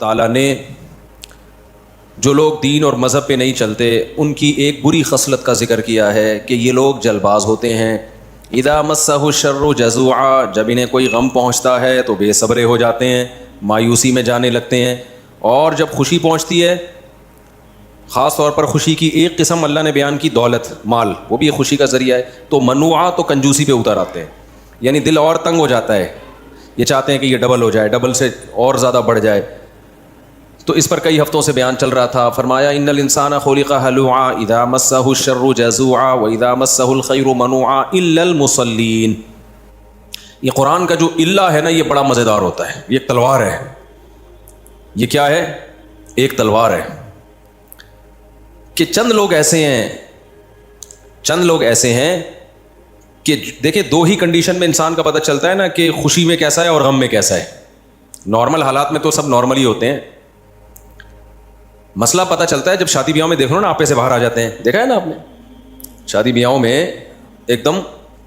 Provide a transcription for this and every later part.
تعالیٰ نے جو لوگ دین اور مذہب پہ نہیں چلتے ان کی ایک بری خصلت کا ذکر کیا ہے کہ یہ لوگ جلد باز ہوتے ہیں. اذا مسہ الشر جزوعا، جب انہیں کوئی غم پہنچتا ہے تو بے صبرے ہو جاتے ہیں، مایوسی میں جانے لگتے ہیں. اور جب خوشی پہنچتی ہے، خاص طور پر خوشی کی ایک قسم اللہ نے بیان کی دولت، مال، وہ بھی ایک خوشی کا ذریعہ ہے، تو منوعا تو کنجوسی پہ اتر آتے ہیں. یعنی دل اور تنگ ہو جاتا ہے، یہ چاہتے ہیں کہ یہ ڈبل ہو جائے، ڈبل سے اور زیادہ بڑھ جائے. تو اس پر کئی ہفتوں سے بیان چل رہا تھا. فرمایا ان الانسان خلق ہلوعا اذا مسہ الشر جزوعا واذا مسہ الخیر منوعا الا المصلین. یہ قرآن کا جو الا ہے نا، یہ بڑا مزیدار ہوتا ہے. یہ ایک تلوار ہے. یہ کیا ہے؟ ایک تلوار ہے کہ چند لوگ ایسے ہیں کہ دیکھیں، دو ہی کنڈیشن میں انسان کا پتہ چلتا ہے نا کہ خوشی میں کیسا ہے اور غم میں کیسا ہے. نارمل حالات میں تو سب نارمل ہی ہوتے ہیں. مسئلہ پتہ چلتا ہے جب شادی بیاہوں میں دیکھ لو نا، آپے سے باہر آ جاتے ہیں. دیکھا ہے نا آپ نے؟ شادی بیاہوں میں ایک دم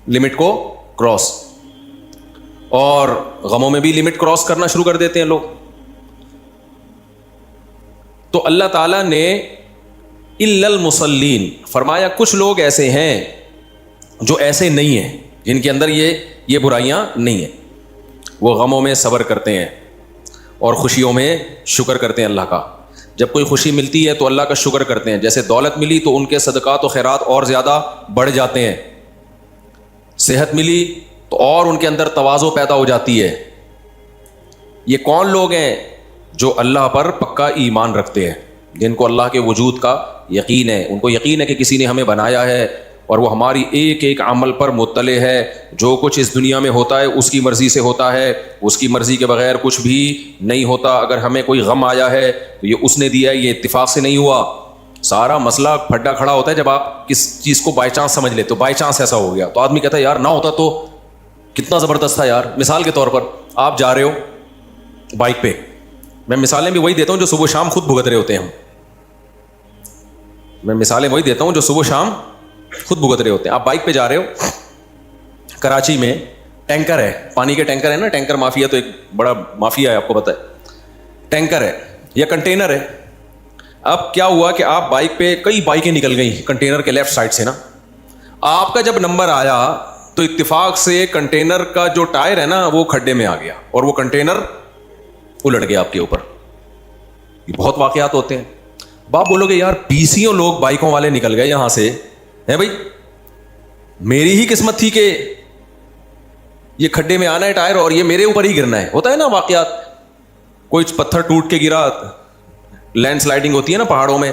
لمٹ کو کراس، اور غموں میں بھی لمٹ کراس کرنا شروع کر دیتے ہیں لوگ. تو اللہ تعالیٰ نے الا المصلین فرمایا کچھ لوگ ایسے ہیں جو ایسے نہیں ہیں، جن کے اندر یہ برائیاں نہیں ہیں. وہ غموں میں صبر کرتے ہیں اور خوشیوں میں شکر کرتے ہیں اللہ کا. جب کوئی خوشی ملتی ہے تو اللہ کا شکر کرتے ہیں. جیسے دولت ملی تو ان کے صدقات و خیرات اور زیادہ بڑھ جاتے ہیں. صحت ملی تو اور ان کے اندر تواضع پیدا ہو جاتی ہے. یہ کون لوگ ہیں؟ جو اللہ پر پکا ایمان رکھتے ہیں، جن کو اللہ کے وجود کا یقین ہے. ان کو یقین ہے کہ کسی نے ہمیں بنایا ہے اور وہ ہماری ایک ایک عمل پر مطلع ہے. جو کچھ اس دنیا میں ہوتا ہے اس کی مرضی سے ہوتا ہے، اس کی مرضی کے بغیر کچھ بھی نہیں ہوتا. اگر ہمیں کوئی غم آیا ہے تو یہ اس نے دیا ہے، یہ اتفاق سے نہیں ہوا. سارا مسئلہ پھڈا کھڑا ہوتا ہے جب آپ کس چیز کو بائی چانس سمجھ لیتے. تو بائی چانس ایسا ہو گیا تو آدمی کہتا ہے یار نہ ہوتا تو کتنا زبردست تھا یار. مثال کے طور پر آپ جا رہے ہو بائک پہ، میں مثالیں بھی وہی دیتا ہوں جو صبح شام خود بھگت رہے ہوتے ہیں. میں مثالیں وہی دیتا ہوں جو صبح شام خود بھگت رہے ہوتے ہیں. آپ بائک پہ جا رہے ہو، کراچی میں ٹینکر ہے، پانی کے ٹینکر ہے نا. ٹینکر مافیا تو ایک بڑا مافیا ہے، آپ کو پتہ ہے. ٹینکر ہے یا کنٹینر ہے. اب کیا ہوا کہ آپ بائک پہ، کئی بائکیں نکل گئیں کنٹینر کے لیفٹ سائڈ سے نا. آپ کا جب نمبر آیا تو اتفاق سے کنٹینر کا جو ٹائر ہے نا وہ کھڈے میں آ گیا اور وہ کنٹینر الٹ گیا آپ کے اوپر. یہ بہت واقعات ہوتے ہیں. باپ بولو گے یار 20 لوگ بائکوں والے نکل گئے یہاں سے، ہے بھائی میری ہی قسمت تھی کہ یہ کھڈے میں آنا ہے ٹائر اور یہ میرے اوپر ہی گرنا ہے. ہوتا ہے نا واقعات. کوئی پتھر ٹوٹ کے گرا، لینڈ سلائڈنگ ہوتی ہے نا پہاڑوں میں،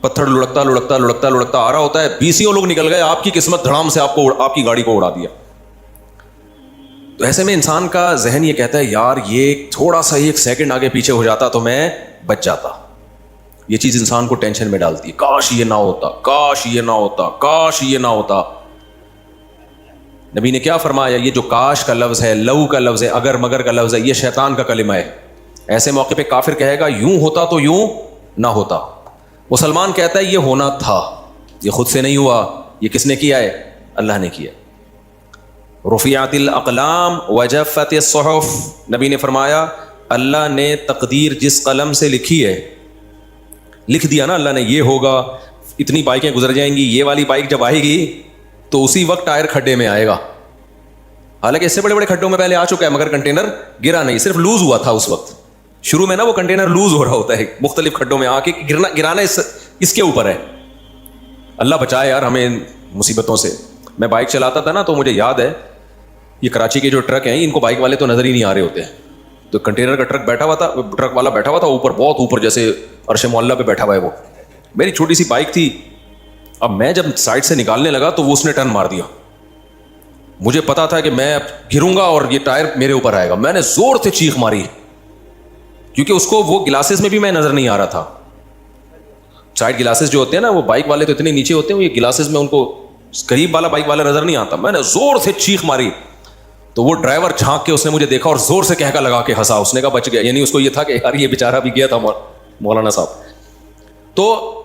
پتھر لڑکتا لڑکتا لڑکتا لڑکتا آ رہا ہوتا ہے. 20 لوگ نکل گئے، آپ کی قسمت دھڑام سے آپ کی گاڑی کو اڑا دیا. تو ایسے میں انسان کا ذہن یہ کہتا ہے یار یہ تھوڑا سا 1 سیکنڈ آگے پیچھے ہو جاتا تو میں بچ جاتا. یہ چیز انسان کو ٹینشن میں ڈالتی ہے. کاش یہ نہ ہوتا، کاش یہ نہ ہوتا، کاش یہ نہ ہوتا. نبی نے کیا فرمایا؟ یہ جو کاش کا لفظ ہے، لو کا لفظ ہے، اگر مگر کا لفظ ہے، یہ شیطان کا کلمہ ہے. ایسے موقع پہ کافر کہے گا یوں ہوتا تو یوں نہ ہوتا. مسلمان کہتا ہے یہ ہونا تھا، یہ خود سے نہیں ہوا. یہ کس نے کیا ہے؟ اللہ نے کیا. رفعت الاقلام وجفت الصحف. نبی نے فرمایا اللہ نے تقدیر جس قلم سے لکھی ہے، لکھ دیا نا اللہ نے یہ ہوگا، اتنی بائکیں گزر جائیں گی، یہ والی بائک جب آئے گی تو اسی وقت ٹائر کھڈے میں آئے گا. حالانکہ اس سے بڑے بڑے کھڈوں میں پہلے آ چکا ہے مگر کنٹینر گرا نہیں، صرف لوز ہوا تھا اس وقت. شروع میں نا وہ کنٹینر لوز ہو رہا ہوتا ہے مختلف کھڈوں میں آ کے، گرانا اس کے اوپر ہے. اللہ بچائے یار ہمیں مصیبتوں سے. میں بائک چلاتا تھا نا تو مجھے یاد ہے یہ کراچی کے جو ٹرک ہیں ان کو بائک والے تو نظر ہی نہیں آ رہے ہوتے ہیں. تو کنٹینر کا ٹرک والا بیٹھا ہوا تھا اوپر، بہت اوپر، جیسے عرش معلیٰ پہ بیٹھا ہوا ہے وہ. میری چھوٹی سی بائک تھی. اب میں جب سائڈ سے نکالنے لگا تو وہ اس نے ٹرن مار دیا. مجھے پتا تھا کہ میں گروں گا اور یہ ٹائر میرے اوپر آئے گا. میں نے زور سے چیخ ماری کیونکہ اس کو وہ گلاسز میں بھی میں نظر نہیں آ رہا تھا. سائڈ گلاسز جو ہوتے ہیں نا، وہ بائک والے تو اتنے نیچے ہوتے ہیں، یہ گلاسز میں ان کو قریب والا بائک والا نظر نہیں آتا. میں نے زور سے چیخ ماری تو وہ ڈرائیور جھانک کے اس نے مجھے دیکھا اور زور سے کہہ لگا کے ہنسا. اس نے کہا بچ گیا. یعنی اس کو یہ تھا کہ یار یہ بیچارہ بھی گیا تھا مولانا صاحب. تو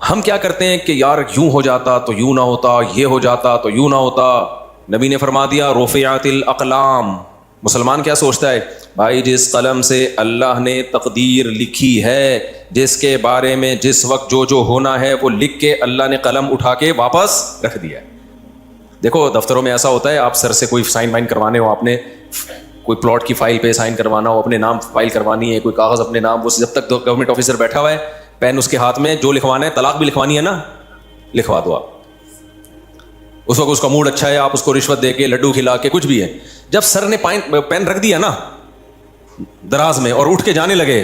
ہم کیا کرتے ہیں کہ یار یوں ہو جاتا تو یوں نہ ہوتا، یہ ہو جاتا تو یوں نہ ہوتا. نبی نے فرما دیا رفعت الاقلام، مسلمان کیا سوچتا ہے؟ بھائی جس قلم سے اللہ نے تقدیر لکھی ہے، جس کے بارے میں جس وقت جو ہونا ہے وہ لکھ کے اللہ نے قلم اٹھا کے واپس رکھ دیا ہے. دیکھو دفتروں میں ایسا ہوتا ہے، آپ سر سے کوئی سائن وائن کروانے ہو، آپ نے کوئی پلاٹ کی فائل پہ سائن کروانا ہو، اپنے نام فائل کروانی ہے، کوئی کاغذ اپنے نام، وہ جب تک گورنمنٹ آفیسر بیٹھا ہوا ہے، پین اس کے ہاتھ میں، جو لکھوانا ہے، طلاق بھی لکھوانی ہے نا، لکھوا دو آپ. اس وقت اس کا موڈ اچھا ہے، آپ اس کو رشوت دے کے، لڈو کھلا کے، کچھ بھی ہے. جب سر نے پین رکھ دیا نا دراز میں اور اٹھ کے جانے لگے،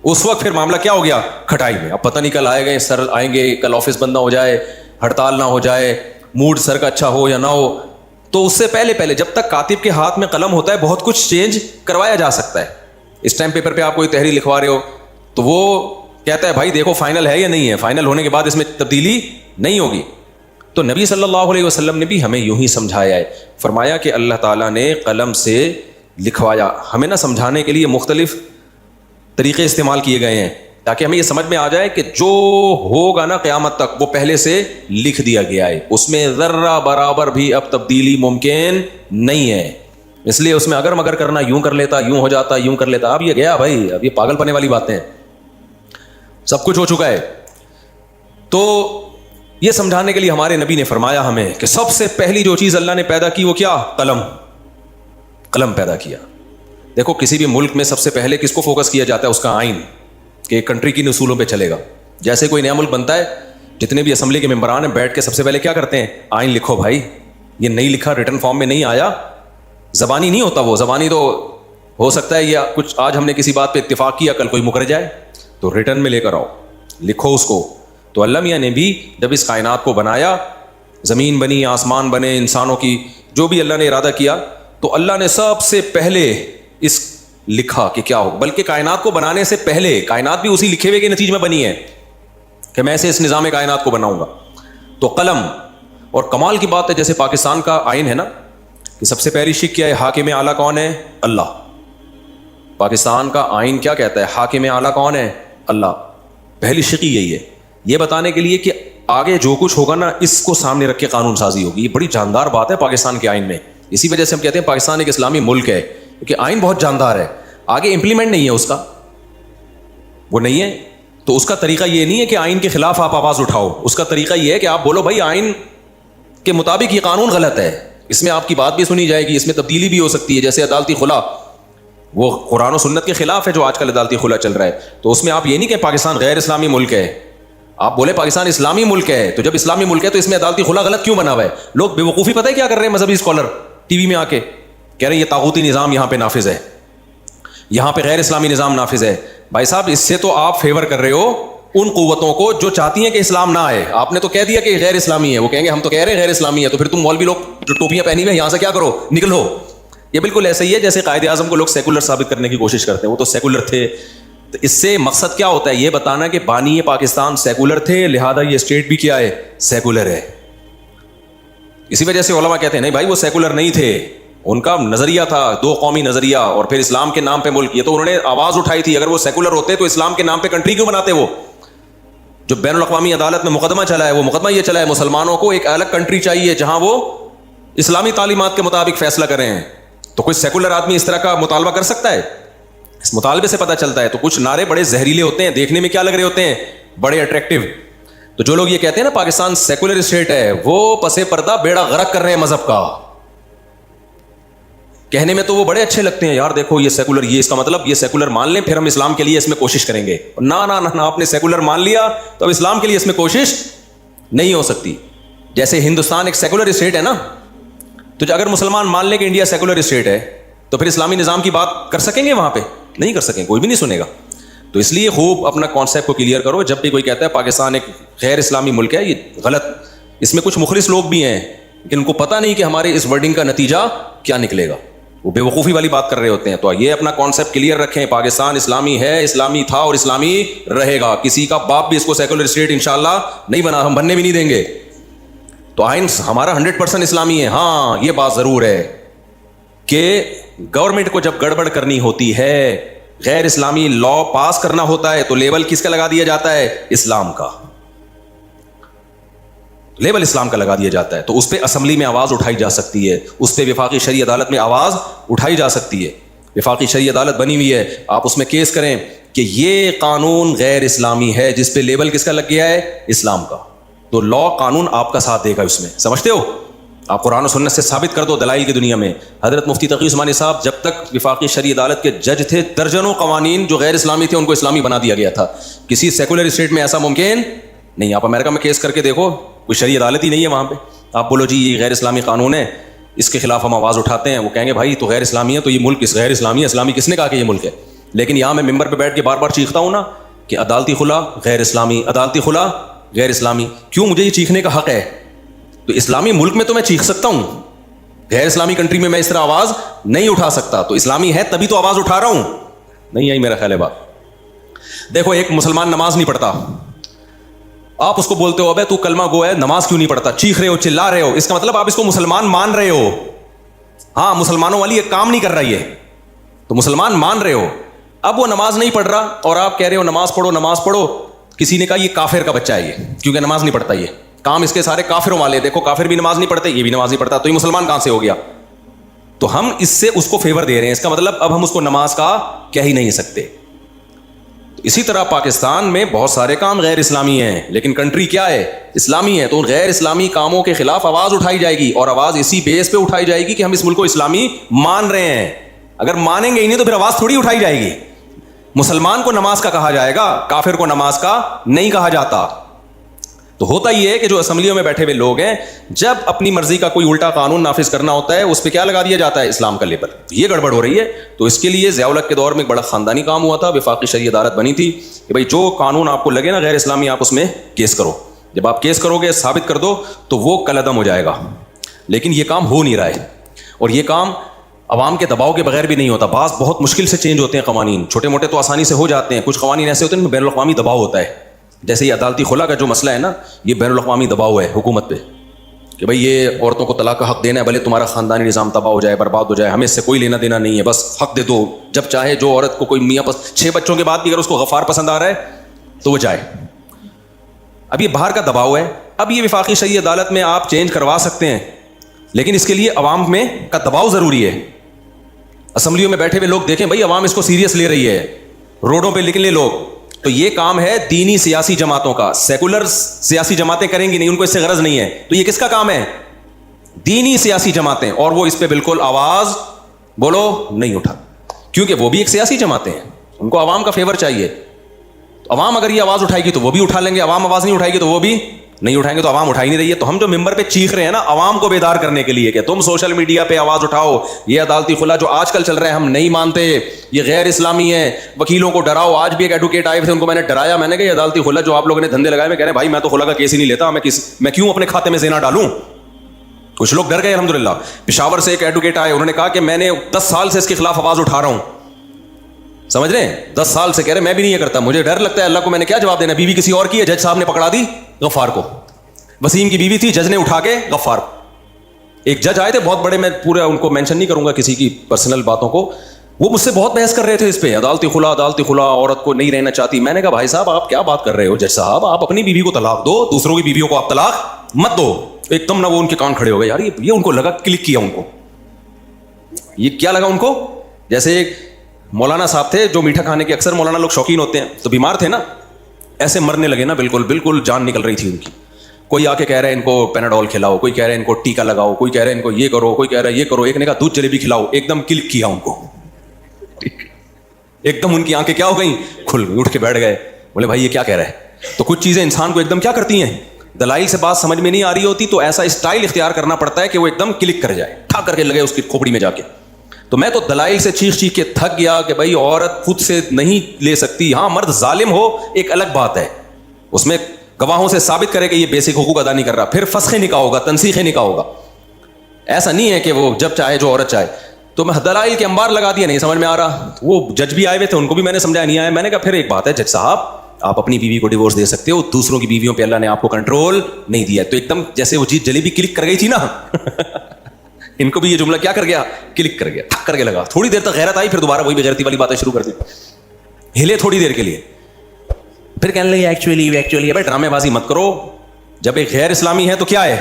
اس وقت پھر معاملہ کیا ہو گیا؟ کھٹائی میں. اب پتہ نہیں کل آئے گئے سر، آئیں گے کل آفس بند نہ ہو جائے، ہڑتال نہ ہو جائے، موڈ سر کا اچھا ہو یا نہ ہو. تو اس سے پہلے جب تک کاتب کے ہاتھ میں قلم ہوتا ہے بہت کچھ چینج کروایا جا سکتا ہے. اسٹیمپ پیپر پہ آپ کوئی تحریر لکھوا رہے ہو تو وہ کہتا ہے بھائی دیکھو فائنل ہے یا نہیں ہے، فائنل ہونے کے بعد اس میں تبدیلی نہیں ہوگی. تو نبی صلی اللہ علیہ وسلم نے بھی ہمیں یوں ہی سمجھایا ہے. فرمایا کہ اللہ تعالیٰ نے قلم سے لکھوایا. ہمیں نہ سمجھانے کے لیے مختلف طریقے استعمال کیے گئے ہیں تاکہ ہمیں یہ سمجھ میں آ جائے کہ جو ہوگا نا قیامت تک وہ پہلے سے لکھ دیا گیا ہے، اس میں ذرہ برابر بھی اب تبدیلی ممکن نہیں ہے. اس لیے اس میں اگر مگر کرنا، یوں کر لیتا، یوں ہو جاتا، یوں کر لیتا. اب یہ گیا بھائی، اب یہ پاگل پنے والی باتیں ہیں، سب کچھ ہو چکا ہے. تو یہ سمجھانے کے لیے ہمارے نبی نے فرمایا ہمیں کہ سب سے پہلی جو چیز اللہ نے پیدا کی وہ کیا؟ قلم پیدا کیا. دیکھو کسی بھی ملک میں سب سے پہلے کس کو فوکس کیا جاتا ہے؟ اس کا آئین، کہ ایک کنٹری کی اصولوں پہ چلے گا. جیسے کوئی نیا ملک بنتا ہے، جتنے بھی اسمبلی کے ممبران ہیں بیٹھ کے سب سے پہلے کیا کرتے ہیں؟ آئین لکھو بھائی. یہ نہیں لکھا، ریٹن فارم میں نہیں آیا، زبانی نہیں ہوتا. وہ زبانی تو ہو سکتا ہے یا کچھ آج ہم نے کسی بات پہ اتفاق کیا، کل کوئی مکر جائے، تو ریٹن میں لے کر آؤ، لکھو اس کو. تو اللہ میاں نے بھی جب اس کائنات کو بنایا، زمین بنی، آسمان بنے، انسانوں کی جو بھی اللہ نے ارادہ کیا، تو اللہ نے سب سے پہلے اس لکھا کہ کیا ہو. بلکہ کائنات کو بنانے سے پہلے کائنات بھی اسی لکھے ہوئے کے نتیجے میں بنی ہے کہ میں ایسے اس نظام کائنات کو بناؤں گا. تو قلم. اور کمال کی بات ہے جیسے پاکستان کا آئین ہے نا، کہ سب سے پہلی شک کیا ہے؟ حاکم اعلیٰ کون ہے؟ اللہ. پاکستان کا آئین کیا کہتا ہے؟ حاکم اعلیٰ کون ہے؟ اللہ. پہلی شک ہی یہی ہے، یہ بتانے کے لیے کہ آگے جو کچھ ہوگا نا اس کو سامنے رکھ کے قانون سازی ہوگی. یہ بڑی جاندار بات ہے پاکستان کے آئین میں. اسی وجہ سے ہم کہتے ہیں پاکستان ایک اسلامی ملک ہے، کیونکہ آئین بہت جاندار ہے. آگے امپلیمنٹ نہیں ہے اس کا، وہ نہیں ہے. تو اس کا طریقہ یہ نہیں ہے کہ آئین کے خلاف آپ آواز اٹھاؤ. اس کا طریقہ یہ ہے کہ آپ بولو بھائی آئین کے مطابق یہ قانون غلط ہے، اس میں آپ کی بات بھی سنی جائے گی، اس میں تبدیلی بھی ہو سکتی ہے. جیسے عدالتی خلا، وہ قرآن و سنت کے خلاف ہے جو آج کل عدالتی خلا چل رہا ہے. تو اس میں آپ یہ نہیں کہ پاکستان غیر اسلامی ملک ہے، آپ بولے پاکستان اسلامی ملک ہے. تو جب اسلامی ملک ہے تو اس میں عدالتی خلا غلط کیوں بنا ہوا ہے؟ لوگ بے وقوفی پتہ ہے کیا کر رہے ہیں؟ مذہبی اسکالر ٹی وی میں آ کے کہہ رہے ہیں یہ طاغوتی نظام یہاں پہ نافذ ہے، یہاں پہ غیر اسلامی نظام نافذ ہے. بھائی صاحب اس سے تو آپ فیور کر رہے ہو ان قوتوں کو جو چاہتی ہیں کہ اسلام نہ آئے. آپ نے تو کہہ دیا کہ غیر اسلامی ہے، وہ کہیں گے ہم تو کہہ رہے ہیں غیر اسلامی ہے، تو پھر تم مولوی لوگ جو ٹوپیاں پہنی ہوئے یہاں سے کیا کرو؟ نکلو. یہ بالکل ایسا ہی ہے جیسے قائد اعظم کو لوگ سیکولر ثابت کرنے کی کوشش کرتے ہیں، وہ تو سیکولر تھے. تو اس سے مقصد کیا ہوتا ہے؟ یہ بتانا کہ بانی پاکستان سیکولر تھے، لہذا یہ اسٹیٹ بھی کیا ہے؟ سیکولر ہے. اسی وجہ سے علماء کہتے ہیں نہیں بھائی وہ سیکولر نہیں تھے، ان کا نظریہ تھا دو قومی نظریہ، اور پھر اسلام کے نام پہ ملک. یہ تو انہوں نے آواز اٹھائی تھی. اگر وہ سیکولر ہوتے تو اسلام کے نام پہ کنٹری کیوں بناتے؟ وہ جو بین الاقوامی عدالت میں مقدمہ چلا ہے، وہ مقدمہ یہ چلا ہے مسلمانوں کو ایک الگ کنٹری چاہیے جہاں وہ اسلامی تعلیمات کے مطابق فیصلہ کریں. تو کوئی سیکولر آدمی اس طرح کا مطالبہ کر سکتا ہے؟ اس مطالبے سے پتہ چلتا ہے. تو کچھ نعرے بڑے زہریلے ہوتے ہیں، دیکھنے میں کیا لگ رہے ہوتے ہیں؟ بڑے اٹریکٹیو. تو جو لوگ یہ کہتے ہیں نا پاکستان سیکولر اسٹیٹ ہے، وہ پس پردہ بیڑا غرق کر رہے ہیں مذہب کا. کہنے میں تو وہ بڑے اچھے لگتے ہیں، یار دیکھو یہ سیکولر، یہ اس کا مطلب یہ سیکولر مان لیں پھر ہم اسلام کے لیے اس میں کوشش کریں گے. نہ نہ نہ، آپ نے سیکولر مان لیا تو اب اسلام کے لیے اس میں کوشش نہیں ہو سکتی. جیسے ہندوستان ایک سیکولر اسٹیٹ ہے نا، تو اگر مسلمان مان لیں کہ انڈیا سیکولر اسٹیٹ ہے تو پھر اسلامی نظام کی بات کر سکیں گے؟ وہاں پہ نہیں کر سکیں، کوئی بھی نہیں سنے گا. تو اس لیے خوب اپنا کانسیپٹ کو کلیئر کرو. جب بھی کوئی کہتا ہے پاکستان ایک غیر اسلامی ملک ہے، یہ غلط. اس میں کچھ مخلص لوگ بھی ہیں لیکن ان کو پتہ نہیں کہ ہمارے اس ورڈنگ کا نتیجہ کیا نکلے گا. وہ بے وقوفی والی بات کر رہے ہوتے ہیں. تو یہ اپنا کانسیپٹ کلیئر رکھیں، پاکستان اسلامی ہے، اسلامی تھا اور اسلامی رہے گا. کسی کا باپ بھی اس کو سیکولر اسٹیٹ انشاءاللہ نہیں بنا، ہم بننے بھی نہیں دیں گے. تو آئین ہمارا 100% اسلامی ہے. ہاں یہ بات ضرور ہے کہ گورنمنٹ کو جب گڑبڑ کرنی ہوتی ہے، غیر اسلامی لا پاس کرنا ہوتا ہے، تو لیبل کس کا لگا دیا جاتا ہے؟ اسلام کا. لیبل اسلام کا لگا دیا جاتا ہے. تو اس پہ اسمبلی میں آواز اٹھائی جا سکتی ہے, اس پہ وفاقی شرعی عدالت میں آواز اٹھائی جا سکتی ہے. وفاقی شرعی عدالت بنی ہوئی ہے, آپ اس میں کیس کریں کہ یہ قانون غیر اسلامی ہے, جس پہ لیبل کس کا لگ گیا ہے, اسلام کا. تو لا قانون آپ کا ساتھ دے گا اس میں, سمجھتے ہو. آپ قرآن و سنت سے ثابت کر دو دلائل کی دنیا میں. حضرت مفتی تقی عثمانی صاحب جب تک وفاقی شرعی عدالت کے جج تھے, درجنوں قوانین جو غیر اسلامی تھے ان کو اسلامی بنا دیا گیا تھا. کسی سیکولر اسٹیٹ میں ایسا ممکن نہیں. آپ امریکہ میں کیس کر کے دیکھو, کوئی شرعی عدالت ہی نہیں ہے وہاں پہ. آپ بولو جی یہ غیر اسلامی قانون ہے, اس کے خلاف ہم آواز اٹھاتے ہیں, وہ کہیں گے بھائی تو غیر اسلامی ہے, تو یہ ملک غیر اسلامی ہے, اسلامی کس نے کہا کہ یہ ملک ہے. لیکن یہاں میں ممبر پہ بیٹھ کے بار بار چیختا ہوں نا کہ عدالتی خلا غیر اسلامی, عدالتی خلا غیر اسلامی. کیوں مجھے یہ چیخنے کا حق ہے؟ تو اسلامی ملک میں تو میں چیخ سکتا ہوں, غیر اسلامی کنٹری میں اس طرح آواز نہیں اٹھا سکتا. تو اسلامی ہے تبھی تو آواز اٹھا رہا ہوں. نہیں آئی میرا خیال ہے بات. دیکھو ایک مسلمان نماز نہیں پڑھتا, آپ اس کو بولتے ہو ابے تو کلمہ گو ہے, نماز کیوں نہیں پڑھتا, چیخ رہے ہو, چلا رہے ہو, اس کا مطلب آپ اس کو مسلمان مان رہے ہو. ہاں مسلمانوں والی ایک کام نہیں کر رہی ہے, تو مسلمان مان رہے ہو. اب وہ نماز نہیں پڑھ رہا اور آپ کہہ رہے ہو نماز پڑھو نماز پڑھو. کسی نے کہا یہ کافر کا بچہ ہے یہ, کیونکہ نماز نہیں پڑھتا, یہ کام اس کے سارے کافروں والے. دیکھو کافر بھی نماز نہیں پڑھتے, یہ بھی نماز نہیں پڑھتا, تو یہ مسلمان کہاں سے ہو گیا؟ تو ہم اس سے اس کو فیور دے رہے ہیں. اس کا مطلب اب ہم اس کو نماز کا کہہ ہی نہیں سکتے. اسی طرح پاکستان میں بہت سارے کام غیر اسلامی ہیں, لیکن کنٹری کیا ہے, اسلامی ہے. تو ان غیر اسلامی کاموں کے خلاف آواز اٹھائی جائے گی, اور آواز اسی بیس پہ اٹھائی جائے گی کہ ہم اس ملک کو اسلامی مان رہے ہیں. اگر مانیں گے ہی نہیں تو پھر آواز تھوڑی اٹھائی جائے گی. مسلمان کو نماز کا کہا جائے گا, کافر کو نماز کا نہیں کہا جاتا. تو ہوتا یہ ہے کہ جو اسمبلیوں میں بیٹھے ہوئے لوگ ہیں, جب اپنی مرضی کا کوئی الٹا قانون نافذ کرنا ہوتا ہے اس پہ کیا لگا دیا جاتا ہے, اسلام کا لیبل. یہ گڑبڑ ہو رہی ہے. تو اس کے لیے ضیاء الحق کے دور میں ایک بڑا خاندانی کام ہوا تھا, وفاقی شرعی عدالت بنی تھی کہ بھائی جو قانون آپ کو لگے نا غیر اسلامی, آپ اس میں کیس کرو. جب آپ کیس کرو گے, ثابت کر دو, تو وہ کالعدم ہو جائے گا. لیکن یہ کام ہو نہیں رہا ہے, اور یہ کام عوام کے دباؤ کے بغیر بھی نہیں ہوتا. بعض بہت مشکل سے چینج ہوتے ہیں قوانین, چھوٹے موٹے تو آسانی سے ہو جاتے ہیں, کچھ قوانین ایسے ہوتے ہیں بین الاقوامی دباؤ ہوتا ہے. جیسے یہ عدالتی خلا کا جو مسئلہ ہے نا, یہ بین الاقوامی دباؤ ہے حکومت پہ کہ بھائی یہ عورتوں کو طلاق کا حق دینا ہے, بھلے تمہارا خاندانی نظام تباہ ہو جائے, برباد ہو جائے, ہمیں اس سے کوئی لینا دینا نہیں ہے, بس حق دے دو. جب چاہے جو عورت کو کوئی میاں 6 بچوں کے بعد بھی اگر اس کو غفار پسند آ رہا ہے تو وہ جائے. اب یہ باہر کا دباؤ ہے. اب یہ وفاقی شرعی عدالت میں آپ چینج کروا سکتے ہیں, لیکن اس کے لیے عوام میں کا دباؤ ضروری ہے. اسمبلیوں میں بیٹھے ہوئے لوگ دیکھیں بھائی عوام اس کو سیریس لے رہی ہے, روڈوں پہ نکلے لوگ. تو یہ کام ہے دینی سیاسی جماعتوں کا. سیکولر سیاسی جماعتیں کریں گی نہیں, ان کو اس سے غرض نہیں ہے. تو یہ کس کا کام ہے, دینی سیاسی جماعتیں, اور وہ اس پہ بالکل آواز بولو نہیں اٹھا, کیونکہ وہ بھی ایک سیاسی جماعتیں ہیں, ان کو عوام کا فیور چاہیے. عوام اگر یہ آواز اٹھائے گی تو وہ بھی اٹھا لیں گے, عوام آواز نہیں اٹھائے گی تو وہ بھی نہیں اٹھائیں گے. تو عوام اٹھائی نہیں رہی ہے. تو ہم جو ممبر پہ چیخ رہے ہیں نا عوام کو بیدار کرنے کے لیے کہ تم سوشل میڈیا پہ آواز اٹھاؤ, یہ عدالتی خلا جو آج کل چل رہا ہے ہم نہیں مانتے, یہ غیر اسلامی ہے, وکیلوں کو ڈراؤ. آج بھی ایک ایڈوکیٹ آئے تھے, ان کو میں نے ڈرایا, میں نے کہا یہ عدالتی خلا جو آپ لوگوں نے دھندے لگائے, میں کہہ رہے ہیں بھائی میں تو خلا کا کیس ہی نہیں لیتا, میں کیوں اپنے کھاتے میں زنا ڈالوں. کچھ لوگ ڈر گئے الحمدللہ. پشاور سے ایک ایڈوکیٹ آئے, انہوں نے کہا کہ میں نے 10 سال سے اس کے خلاف آواز اٹھا رہا ہوں. سمجھ رہے ہیں, 10 سال سے کہہ رہے میں بھی نہیں یہ کرتا, مجھے ڈر لگتا ہے, اللہ کو میں نے کیا جواب دینا. بیوی کسی اور کی ہے, جج صاحب نے پکڑا دی غفار کو. وسیم کی بیوی تھی, جج نے اٹھا کے غفار. ایک جج آئے تھے بہت بڑے, میں پورا ان کو مینشن نہیں کروں گا کسی کی پرسنل باتوں کو, وہ مجھ سے بہت بحث کر رہے تھے اس پہ, عدالتی خلا عورت کو نہیں رہنا چاہتی. میں نے کہا بھائی صاحب آپ کیا بات کر رہے ہو, جج صاحب آپ اپنی بیوی کو طلاق دو, دوسروں کی بیویوں کو آپ طلاق مت دو. ایک دم نہ وہ ان کے کان کھڑے ہو گئے, یار یہ ان کو لگا, کلک کیا ان کو, یہ کیا لگا ان کو, جیسے ایک مولانا صاحب تھے جو میٹھا کھانے کے اکثر مولانا لوگ شوقین ہوتے ہیں, تو بیمار تھے نا, ایسے مرنے لگے نا, بالکل جان نکل رہی تھی ان کی. کوئی آ کے کہہ رہا ہے ان کو پیناڈول کھلاؤ, کوئی کہہ رہا ہے ان کو ٹیکا لگاؤ, کوئی کہہ رہا ہے ان کو یہ کرو, کوئی کہہ رہا ہے یہ کرو. ایک نے کہا دودھ جلیبی کھلاؤ, ایک دم کلک کیا ان کو, ایک دم ان کی آنکھیں کیا ہو گئیں, کھل گئی, اٹھ کے بیٹھ گئے. بولے بھائی یہ کیا کہہ رہا ہے. تو کچھ چیزیں انسان کو ایک دم کیا کرتی ہیں, دلائل سے بات سمجھ میں نہیں آ رہی ہوتی, تو ایسا اسٹائل اختیار کرنا پڑتا ہے کہ وہ ایک دم کلک کر جائے, ٹھا کر کے لگے اس کی کھوپڑی میں جا کے. تو میں تو دلائل سے چیخ کے تھک گیا کہ بھائی عورت خود سے نہیں لے سکتی. ہاں مرد ظالم ہو ایک الگ بات ہے, اس میں گواہوں سے ثابت کرے کہ یہ بیسک حقوق ادا نہیں کر رہا, پھر فسخ نکاح ہوگا, تنسیخ نکاح ہوگا. ایسا نہیں ہے کہ وہ جب چاہے جو عورت چاہے. تو میں دلائل کے انبار لگا دیا, نہیں سمجھ میں آ رہا. وہ جج بھی آئے ہوئے تھے, ان کو بھی میں نے سمجھایا, نہیں آیا. میں نے کہا پھر ایک بات ہے جج صاحب, آپ اپنی بیوی کو ڈیورس دے سکتے ہو, دوسروں کی بیویوں پہ اللہ نے آپ کو کنٹرول نہیں دیا. تو ایک دم جیسے وہ چیز جلیبی کلک کر گئی تھی نا ان کو بھی یہ جملہ کیا کر گیا, کلک کر گیا, ٹھک کر کے لگا. تھوڑی دیر تک غیرت آئی, پھر دوبارہ وہی بغیرتی والی باتیں شروع کر دی, ہلے تھوڑی دیر کے لیے, پھر کہنے لگے ایکچولی بھائی ڈرامے بازی مت کرو, جب ایک غیر اسلامی ہے تو کیا ہے؟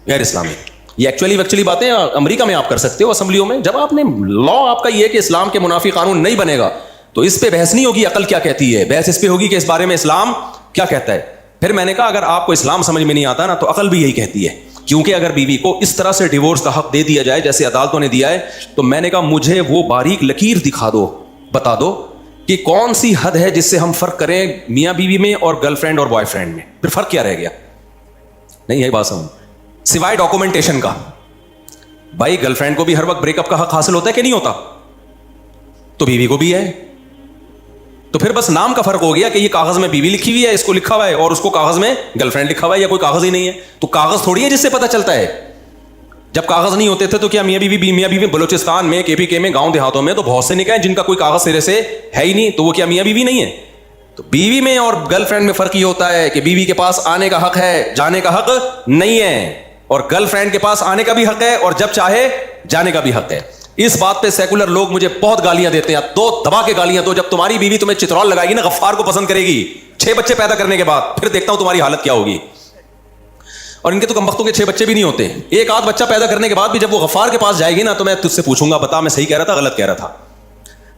غیر اسلامی. یہ ایکچولی باتیں امریکہ میں آپ کر سکتے ہو اسمبلیوں میں. جب آپ نے لا آپ کا یہ ہے کہ اسلام کے منافی قانون نہیں بنے گا تو اس پہ بحث نہیں ہوگی عقل کیا کہتی ہے, بحث اس پہ ہوگی کہ اس بارے میں اسلام کیا کہتا ہے. پھر میں نے کہا اگر آپ کو اسلام سمجھ میں نہیں آتا نا تو عقل بھی یہی کہتی ہے, کیونکہ اگر بیوی کو اس طرح سے ڈیورس کا حق دے دیا جائے جیسے عدالتوں نے دیا ہے, تو میں نے کہا مجھے وہ باریک لکیر دکھا دو, بتا دو کہ کون سی حد ہے جس سے ہم فرق کریں میاں بیوی میں اور گرل فرینڈ اور بوائے فرینڈ میں. پھر فرق کیا رہ گیا؟ نہیں یہی بات سمجھ, سوائے ڈاکومنٹیشن کا. بھائی گرل فرینڈ کو بھی ہر وقت بریک اپ کا حق حاصل ہوتا ہے کہ نہیں ہوتا؟ تو بیوی کو بھی ہے. تو پھر بس نام کا فرق ہو گیا کہ یہ کاغذ میں بیوی لکھی ہوئی ہے, اس کو لکھا ہوا ہے, اور اس کو کاغذ میں گرل فرینڈ لکھا ہوا ہے, یا کوئی کاغذ ہی نہیں ہے. تو کاغذ تھوڑی ہے جس سے پتہ چلتا ہے. جب کاغذ نہیں ہوتے تھے تو کیا میاں بیوی بلوچستان میں, کے پی کے میں, گاؤں دیہاتوں میں تو بہت سے نکاح ہیں جن کا کوئی کاغذ سرے سے ہے ہی نہیں, تو وہ کیا میاں بیوی نہیں ہے؟ تو بیوی میں اور گرل فرینڈ میں فرق یہ ہوتا ہے کہ بیوی کے پاس آنے کا حق ہے, جانے کا حق نہیں ہے, اور گرل فرینڈ کے پاس آنے کا بھی حق ہے اور جب چاہے جانے کا بھی حق ہے. اس بات پہ سیکولر لوگ مجھے بہت گالیاں دیتے ہیں. دو دبا کے گالیاں دو. جب تمہاری بیوی تمہیں چترول لگائے گی نا, غفار کو پسند کرے گی 6 بچے پیدا کرنے کے بعد, پھر دیکھتا ہوں تمہاری حالت کیا ہوگی. اور ان کے تو کمبختوں کے 6 بچے بھی نہیں ہوتے. ایک آدھ بچہ پیدا کرنے کے بعد بھی جب وہ غفار کے پاس جائے گی نا تو میں تجھ سے پوچھوں گا بتا میں صحیح کہہ رہا تھا غلط کہہ رہا تھا.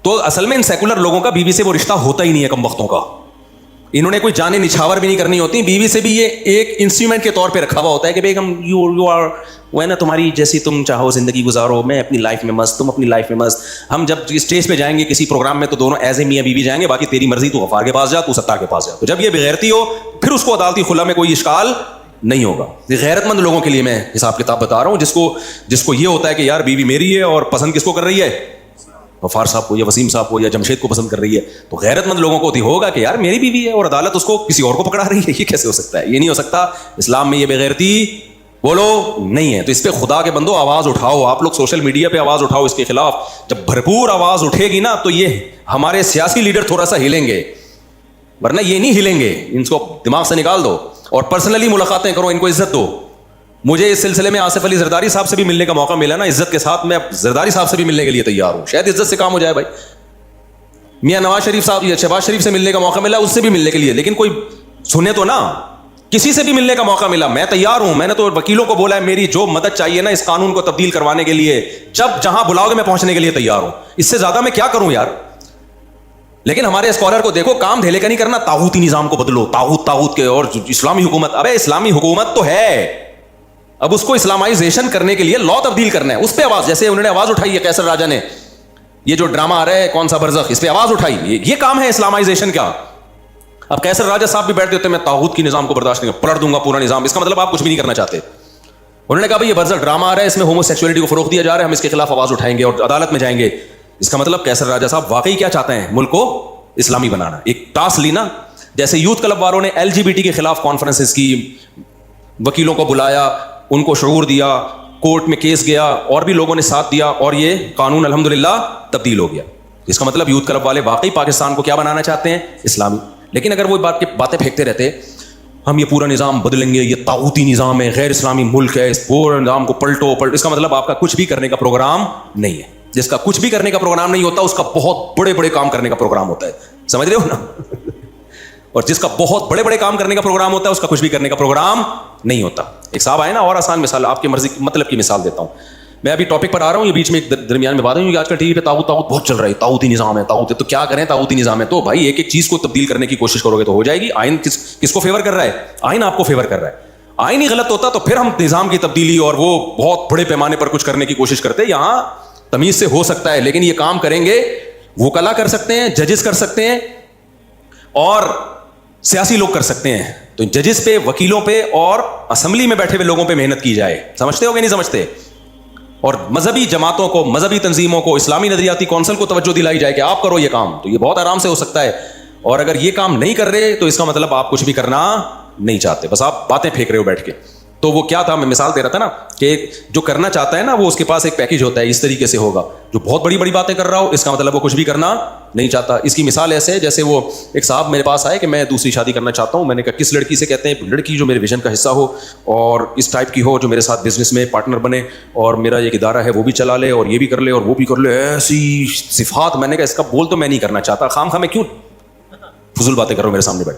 تو اصل میں ان سیکولر لوگوں کا بیوی سے وہ رشتہ ہوتا ہی نہیں ہے کمبختوں کا. انہوں نے کوئی جانے نچھاور بھی نہیں کرنی ہوتی. بیوی سے بھی یہ ایک انسٹرومنٹ کے طور پہ رکھا ہوا ہوتا ہے کہ بیگم یو آر وہ ہے نا تمہاری جیسی تم چاہو زندگی گزارو, میں اپنی لائف میں مست, تم اپنی لائف میں مست. ہم جب اسٹیج پہ جائیں گے کسی پروگرام میں تو دونوں ایز اے میاں بیوی جائیں گے, باقی تیری مرضی, تو غفار کے پاس جا, تو ستار کے پاس جا. تو جب یہ بغیرتی ہو پھر اس کو عدالتی خلا میں کوئی اشکال نہیں ہوگا. غیرت مند لوگوں کے لیے میں حساب کتاب بتا رہا ہوں, جس کو یہ ہوتا ہے کہ یار بیوی میری ہے اور پسند کس کو کر رہی ہے, غفار صاحب کو یا وسیم صاحب کو یا جمشید کو پسند کر رہی ہے. تو غیرت مند لوگوں کو ہوگا کہ یار میری بیوی ہے اور عدالت اس کو کسی اور کو پکڑا رہی ہے. یہ کیسے ہو سکتا ہے؟ یہ نہیں ہو سکتا. اسلام میں یہ بغیرتی بولو نہیں ہے. تو اس پہ خدا کے بندو آواز اٹھاؤ. آپ لوگ سوشل میڈیا پہ آواز اٹھاؤ اس کے خلاف. جب بھرپور آواز اٹھے گی نا تو یہ ہمارے سیاسی لیڈر تھوڑا سا ہلیں گے, ورنہ یہ نہیں ہلیں گے. ان کو دماغ سے نکال دو اور پرسنلی ملاقاتیں کرو, ان کو عزت دو. مجھے اس سلسلے میں آصف علی زرداری صاحب سے بھی ملنے کا موقع ملا نا, عزت کے ساتھ میں زرداری صاحب سے بھی ملنے کے لیے تیار ہوں. شاید عزت سے کام ہو جائے بھائی. میاں نواز شریف صاحب یا شہباز شریف سے ملنے کا موقع ملا, اس سے بھی ملنے کے لیے, لیکن کوئی سنے تو نا. کسی سے بھی ملنے کا موقع ملا میں تیار ہوں. میں نے تو وکیلوں کو بولا ہے میری جو مدد چاہیے نا اس قانون کو تبدیل کروانے کے لیے, جب جہاں بلاؤ گے میں پہنچنے کے لیے تیار ہوں. اس سے زیادہ میں کیا کروں یار. لیکن ہمارے اسکالر کو دیکھو, کام دھیلے کا نہیں کرنا, طاغوتی نظام کو بدلو, طاغوت کے, اور اسلامی حکومت. ابے اسلامی حکومت تو ہے, اب اس کو اسلامائزیشن کرنے کے لیے لا تبدیل کرنا ہے. اس پہ آواز, جیسے انہوں نے آواز اٹھائی ہے قیصر راجہ نے, یہ جو ڈرامہ آ رہا ہے کون سا برزخ, اس پہ آواز اٹھائی. یہ کام ہے اسلامائزیشن کا. اب قیصر راجہ صاحب بھی بیٹھ دیتے میں طاغوت کی نظام کو برداشت نہیں, پلٹ دوں گا پورا نظام. اس کا مطلب آپ کچھ بھی نہیں کرنا چاہتے. انہوں نے کہا بھائی یہ برزخ ڈرامہ آ رہا ہے, اس میں ہومو سیکچولیٹی کو فروغ دیا جا رہا ہے, ہم اس کے خلاف آواز اٹھائیں گے اور عدالت میں جائیں گے. اس کا مطلب قیصر راجہ صاحب واقعی کیا چاہتے ہیں, ملک کو اسلامی بنانا. ایک ٹاسک لی نا, جیسے یوتھ کلب والوں نے LGBT کے خلاف کانفرنسز کی, وکیلوں کو بلایا, ان کو شعور دیا, کورٹ میں کیس گیا, اور بھی لوگوں نے ساتھ دیا, اور یہ قانون الحمدللہ تبدیل ہو گیا. اس کا مطلب یوتھ کلب والے واقعی پاکستان کو کیا بنانا چاہتے ہیں, اسلامی. لیکن اگر وہ باتیں پھینکتے رہتے ہم یہ پورا نظام بدلیں گے, یہ طاغوتی نظام ہے, غیر اسلامی ملک ہے, اس پورے نظام کو پلٹو, اس کا مطلب آپ کا کچھ بھی کرنے کا پروگرام نہیں ہے. جس کا کچھ بھی کرنے کا پروگرام نہیں ہوتا اس کا بہت بڑے بڑے کام کرنے کا پروگرام ہوتا ہے. سمجھ رہے ہو نا. اور جس کا بہت بڑے بڑے کام کرنے کا پروگرام ہوتا ہے اس کا کچھ بھی کرنے کا پروگرام نہیں ہوتا. ایک صاحب آئے نا, اور آسان مثال, آپ کی مرضی مطلب کی مثال دیتا ہوں. میں ابھی ٹاپک پر آ رہا ہوں, یہ بیچ میں ایک درمیان میں بات ہے کہ آج کل ٹی وی پہ طاغوت بہت چل رہا ہے, طاغوتی نظام ہے, طاغوت ہے. تو کیا کریں, طاغوتی نظام ہے تو بھائی ایک ایک چیز کو تبدیل کرنے کی کوشش کرو گے تو ہو جائے گی. آئین کس کو فیور کر رہا ہے, آئین آپ کو فیور کر رہا ہے. آئین ہی غلط ہوتا تو پھر ہم نظام کی تبدیلی اور وہ بہت بڑے پیمانے پر کچھ کرنے کی کوشش کرتے. یہاں تمیز سے ہو سکتا ہے, لیکن یہ کام کریں گے وکلا کر سکتے ہیں, ججز کر سکتے ہیں, اور سیاسی لوگ کر سکتے ہیں. تو ججز پہ, وکیلوں پہ, اور اسمبلی میں بیٹھے ہوئے لوگوں پہ محنت کی جائے. سمجھتے ہو کہ نہیں سمجھتے؟ اور مذہبی جماعتوں کو, مذہبی تنظیموں کو, اسلامی نظریاتی کونسل کو توجہ دلائی جائے کہ آپ کرو یہ کام, تو یہ بہت آرام سے ہو سکتا ہے. اور اگر یہ کام نہیں کر رہے تو اس کا مطلب آپ کچھ بھی کرنا نہیں چاہتے, بس آپ باتیں پھینک رہے ہو بیٹھ کے. تو وہ کیا تھا, میں مثال دے رہا تھا نا کہ جو کرنا چاہتا ہے نا وہ اس کے پاس ایک پیکج ہوتا ہے, اس طریقے سے ہوگا. جو بہت بڑی بڑی باتیں کر رہا ہو اس کا مطلب وہ کچھ بھی کرنا نہیں چاہتا. اس کی مثال ایسے ہے جیسے وہ ایک صاحب میرے پاس آئے کہ میں دوسری شادی کرنا چاہتا ہوں. میں نے کہا کس لڑکی سے؟ کہتے ہیں لڑکی جو میرے ویژن کا حصہ ہو اور اس ٹائپ کی ہو, جو میرے ساتھ بزنس میں پارٹنر بنے اور میرا ایک ادارہ ہے وہ بھی چلا لے اور یہ بھی کر لے اور وہ بھی کر لے, ایسی صفات. میں نے کہا اس کا بول تو میں نہیں کرنا چاہتا, خام خواہ میں کیوں فضول باتیں کرو میرے سامنے بیٹھ.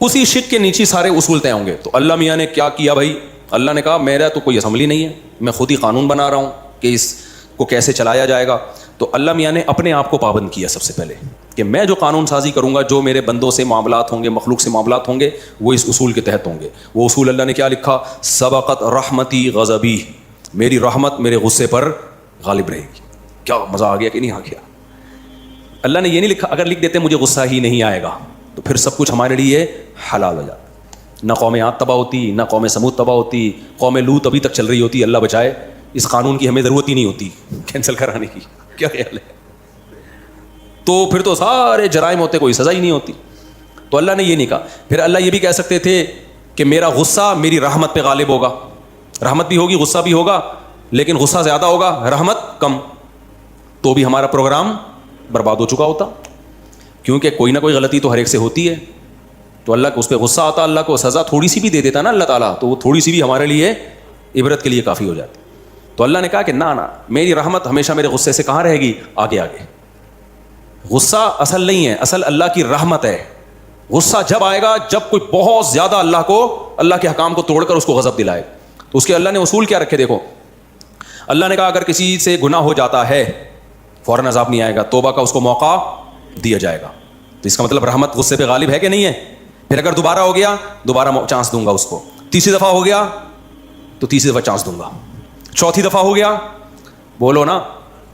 اسی شک کے نیچے سارے اصول طے ہوں گے. تو اللہ میاں نے کیا کیا بھائی؟ اللہ نے کہا میرا تو کوئی اسمبلی نہیں ہے, میں خود ہی قانون بنا رہا ہوں کہ اس کو کیسے چلایا جائے گا. تو اللہ میاں نے اپنے آپ کو پابند کیا سب سے پہلے کہ میں جو قانون سازی کروں گا, جو میرے بندوں سے معاملات ہوں گے, مخلوق سے معاملات ہوں گے, وہ اس اصول کے تحت ہوں گے. وہ اصول اللہ نے کیا لکھا؟ سبقت رحمتی غضبی, میری رحمت میرے غصے پر غالب رہے گی. کیا مزہ آ گیا کہ نہیں آ گیا؟ اللہ نے یہ نہیں لکھا, اگر لکھ دیتے مجھے غصہ ہی نہیں آئے گا تو پھر سب کچھ ہمارے لیے حلال ہو جاتا. نہ قوم عاد تباہ ہوتی, نہ قوم سمود تباہ ہوتی, قوم لوط ابھی تک چل رہی ہوتی, اللہ بچائے. اس قانون کی ہمیں ضرورت ہی نہیں ہوتی کینسل کرانے کی. کیا خیال ہے؟ تو پھر تو سارے جرائم ہوتے, کوئی سزا ہی نہیں ہوتی. تو اللہ نے یہ نہیں کہا. پھر اللہ یہ بھی کہہ سکتے تھے کہ میرا غصہ میری رحمت پہ غالب ہوگا. رحمت بھی ہوگی, غصہ بھی ہوگا, لیکن غصہ زیادہ ہوگا, رحمت کم. تو بھی ہمارا پروگرام برباد ہو چکا ہوتا, کیونکہ کوئی نہ کوئی غلطی تو ہر ایک سے ہوتی ہے. تو اللہ کو اس پہ غصہ آتا, اللہ کو سزا تھوڑی سی بھی دے دیتا نا اللہ تعالیٰ, تو وہ تھوڑی سی بھی ہمارے لیے عبرت کے لیے کافی ہو جاتی. تو اللہ نے کہا کہ نہ میری رحمت ہمیشہ میرے غصے سے کہاں رہے گی؟ آگے آگے. غصہ اصل نہیں ہے, اصل اللہ کی رحمت ہے. غصہ جب آئے گا جب کوئی بہت زیادہ اللہ کے حکام کو توڑ کر اس کو غضب دلائے. تو اس کے اللہ نے اصول کیا رکھے دیکھو. اللہ نے کہا اگر کسی سے گناہ ہو جاتا ہے فوراً عذاب نہیں آئے گا, توبہ کا اس کو موقع دیا جائے گا. تو اس کا مطلب رحمت غصے پہ غالب ہے کہ نہیں ہے؟ پھر اگر دوبارہ ہو گیا, دوبارہ چانس دوں گا اس کو. تیسری دفعہ ہو گیا تو تیسری دفعہ چانس دوں گا. چوتھی دفعہ ہو گیا, بولو نا,